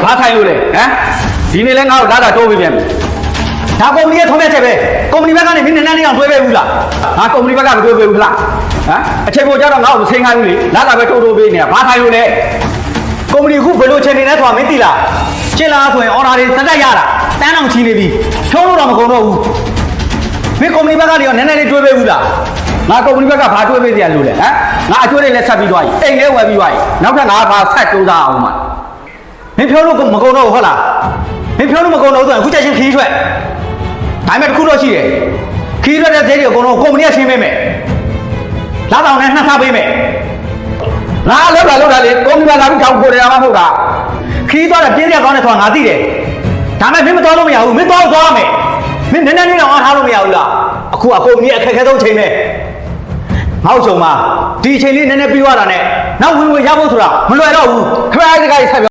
ဘာဆိုင်လို့လဲဟမ်ဒီနေ့လဲငါ့ကိုလာတာတိုးပြီးပြန်ပြီဒါကုမ္ပဏီရဲ့ထုံးတဲ့ချက်ပဲကုမ္ပဏီဘက်ကနေမင်းနဲ့နဲ့အောင်တွေးပေးဘူးလားငါကုမ္ပဏီဘက်ကမတွေးပေးဘူးလားဟမ်အချိန်ပေါ်ကြတော့ငါ့ကိုစိန်ခိုင်းဘူးလေလာတာပဲတိုးပေးနေတာဘာဆိုင်လို့လဲကုမ္ပဏီခုဘယ်လိုချိန်နေလဲဆိုတာမင်းသိလားရှင်းလားဆိုရင်အော်ဒါတွေတက်ရတာတန်းအောင်ချီနေပြီဖြုံးလို့တော့မကုန်တော့ဘူးမင်းကုမ္ပဏီဘက်ကနေရောနည်းနည်းလေးတွေးပေးဘူးလားငါကုမ္ပဏီဘက်ကဘာတွေးပေးကြလို့လဲဟမ်ငါအကျွေးတွေလည်းဆက်ပြီးသွားပြီအိမ်လည်းဝယ်ပြီးသွားပြီနောက်ထပ်ငါဘာဆက်တိုးစားအောင်မမင်းဖြုံးလို့မကုန်တော့ဘူးဟုတ်လားမင်းဖြုံးလို့မကုန်တော့ဘူးဆိုရင်အခုချက်ချင်းခီးထွက်ဒါပေမဲ့တစ်ခုတော့ရှိတယ်ခီးထွက်တဲ့ဈေးတွေအကုန်လုံးကုမ္ပဏီကရှင်းပေးမယ်လာတောင်နဲ့နှက်စားပေးမယ်ငါလောက်တာလေကုမ္ပဏီကလာပြီးတောင်းပို့တယ်မှမဟုတ်တာခီးသွားတဲ့ပြင်းပြကောင်းတဲ့ဆိုတာငါသိတယ်ဒါပေမဲ့မင်းမတော်လို့မရဘူးမင်းသွားရမယ်မင်းနည်းနည်းလေးတော့အားထားလို့မရဘူးလားအခုကကုမ္ပဏီအခက်အခဲဆုံးချိန်ပဲငါ့ချုံမှာဒီအချိန်လေးနည်းနည်းပြီးသွားတာနဲ့နောက်ဝင်ရဖို့ဆိုတာမလွယ်တော့ဘူးခရိုင်တကားကြီးဆက်